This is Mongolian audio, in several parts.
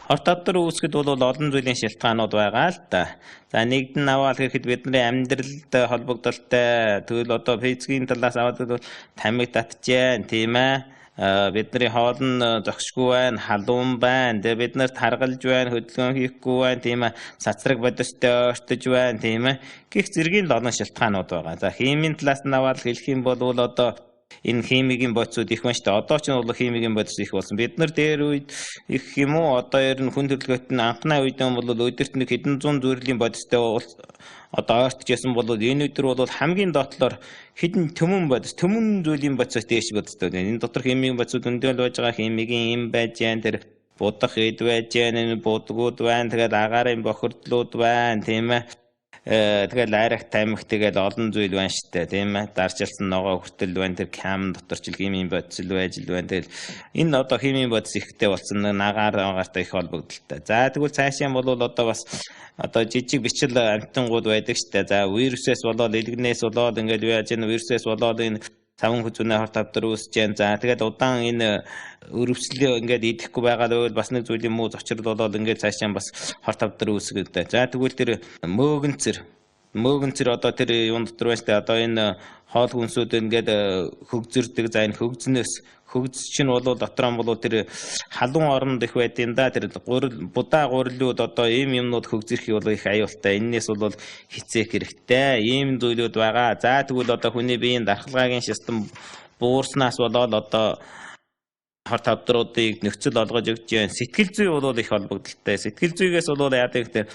Хорт татвар үүсгэхэд бол олон зүйлийн шалтгаанууд байгаа л да. За нэгд нь аваад гэхэд бидний амьдралд холбогдолтой тэгвэл одоо физикийн талаас аваад бол тамиг татжээ тийм ээ. Бидний хоол нь зогсгүй байна, халуун байна. Тэгээ бид нарт харгалж байна, хөдөлгөөн хийхгүй байна, тийм ээ. Цацраг бодистой ойртож байна, тийм ээ. Гэх зэргийн олон шалтгаанууд байгаа. За химийн талаас нь аваад хэлэх юм бол одоо энэ химийн бодисууд их байна шүү дээ. Одоо ч бол химийн бодис их болсон. Бид нар дээр үед их юм уу? Одоо ер нь хүн төрөлхөйт нь анхны үед нь бол өдөрт нэг хэдэн зуун зүйлийн бодистой одоо ойртож ясан бол энэ өдөр бол хамгийн доотлоор хэдэн төмөн бодис, төмөн зүйлийн бодисоос дээш бодистой. Энэ дотор химийн бодисууд өндөөл байж байгаа химийн юм байж гэн тэр будах ид байж гэн будгууд байна. Тэгээд агарын бохирдлууд байна, тийм ээ. Тэгэл айрах тамхи тэгэл олон зүйл байна штэ тийм ээ. Дарчилсан ногоо хүртэл байна. Тэр кам дотор ч химийн бодис л байж л байна. Тэгэл энэ одоо химийн бодис ихтэй болсон агаартай их холбогдолтой. За тэгвэл цаашаа бол одоо бас одоо жижиг бичил амтангууд байдаг штэ. За вирусээс болоод илгнээс болоод ингээд яаж энэ вирусээс болоод энэ цаван хүзүүнээ хорт тавдар үүсэж जैन. За тэгээд удаан энэ өрөвслөө ингээд идэхгүй байгаа л бас нэг зүйлийн муу зочрол болоод ингээд цаашаа бас хорт тавдар үүсгэгдэ. За тэгвэл тэр мөөгөнцөр одоо тэр юун дотор байж та одоо энэ хоол хүнсүүд ингээд хөгзөрдөг. За энэ хөгзс чинь бол дотор нь бол тэр халуун оронд их байд юм да. Тэр будаа гурилууд одоо ийм юмнууд хөгзөрөх бол их аюултай. Эннээс бол хицээх хэрэгтэй. Ийм зүйлүүд байгаа. За тэгвэл одоо хүний биеийн дархлаагийн систем буурснаас болоод одоо хорт тавдруудыг нөхцөл олгож өгч जैन. Сэтгэл зүй бол их холбогдолтой. Сэтгэл зүйгээс бол яадаг гэхээр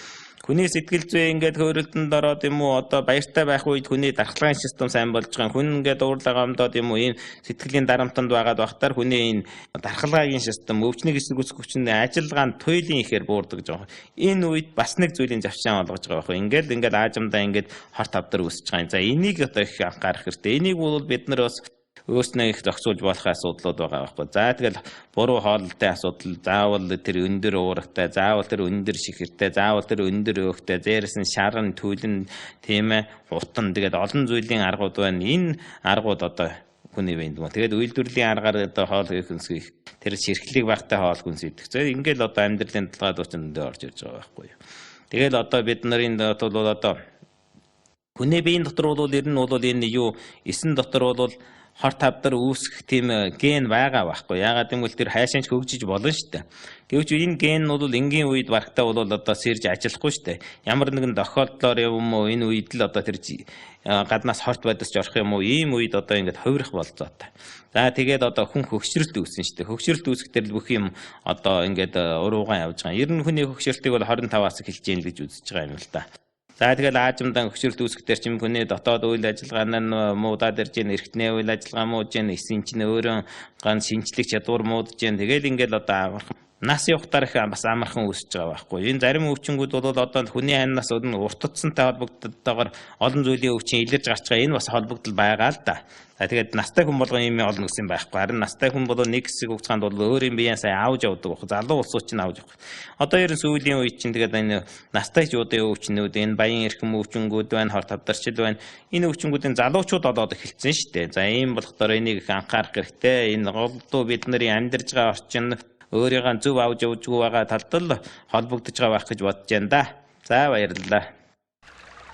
хүний сэтгэл зүй ингээд хөөрөлдөнд ороод юм уу одоо баяртай байх үед хүний дархлаагийн систем сайн болж байгаа. Хүн ингээд уурлаа гомдоод юм уу ийм сэтгэлийн дарамтанд байгаад багтаар хүний энэ дархлаагийн систем өвчнийг эсрэг үсгэгчний ажиллагаанд туйлын ихээр буурдаг гэж байгаа. Энэ үед бас нэг зүйлийн завшаан олгож байгаа байхгүй. Ингээд аажимдаа ингээд хорт тавдар үүсэж байгаа юм. За энийг одоо их анхаарах хэрэгтэй. Энийг бол бид нар бас өөрснөө их зохицуулж болох асуудлууд байгаа байхгүй. За тэгэл буруу хооллолтой асуудал, заавал тэр өндөр уургатай, заавал тэр өндөр шихэртэй, заавал тэр өндөр өөхтэй, дээрээс нь шаран, түлэн, тийм ээ, утан тэгээд олон зүйлийн аргууд байна. Энэ аргууд одоо хүний биед юм. Тэгээд үйлдвэрлэлийн аргаар одоо хоол хүнс тэр ширхлийг багтай хоол хүнс идэх. За ингээл одоо амьдралын талгаад өчнөндөө орж ирж байгаа байхгүй. Тэгээд одоо бид нарын бол одоо хүний биеийн дотор бол ер нь бол энэ юу эсэн дотор бол хорт тавдар үүсгэх тийм ген байгаа байхгүй. Яагаад гэвэл тэр хайшаанч хөгжиж болно шүү дээ. Гэвч энэ ген нь бол энгийн үед барахтаа бол одоо сэрж ажиллахгүй шүү дээ. Ямар нэгэн тохиолдлоор юм уу энэ үед л одоо тэр гаднаас хорт байдасч орох юм уу ийм үед одоо ингээд хувирах болцоотой. За тэгээд одоо хүн хөгшрөлт үүснэ шүү дээ. Хөгшрөлт үүсгэхдээ бүх юм одоо ингээд уруугаан явж байгаа. Ер нь хүний хөгшрөлтийг бол 25-аас эхэлж гин гэж үзэж байгаа юм л да. За тэгэл аажимдан хөгшрөлт үүсгэхээр чим хүний дотоод үйл ажиллагаа нь муудаад ирж гин эртний үйл ажиллагаа муудж гин эсийн чинь өөрөө ган шинжлэх чадвар муудж гин тэгэл ингээл одоо нас явахтаар их бас амархан үүсэж байгаа байхгүй. Энэ зарим өвчнгүүд бол одоо хүний аннаас урт утсантай холбогддогоор олон зүйлийн өвчин илэрж гарч байгаа. Энэ бас холбогдол байгаа л да. За тэгээд настай хүн болгон юм олон гэсэн байхгүй. Харин настай хүн бол нэг хэсэг хугацаанд бол өөрийн биеийн сайн авж явдаг байхгүй. Залуу улсууд чинь авж явах. Одоо ерөн сүүлийн үед чинь тэгээд энэ настай чуудын өвчнүүд, энэ баян эрхэм өвчнгүүд байна, хорт тавдарчил байна. Энэ өвчнгүүдийн залуучууд болоод эхэлсэн шүү дээ. За ийм болохоор энийг их анхаарах хэрэгтэй. Энэ голдуу бид нарын амьдарж байгаа орчин өөрийгөө зөв авч явж байгаа талд л холбогдож байгаа байх гэж бодож байна да. За баярлалаа.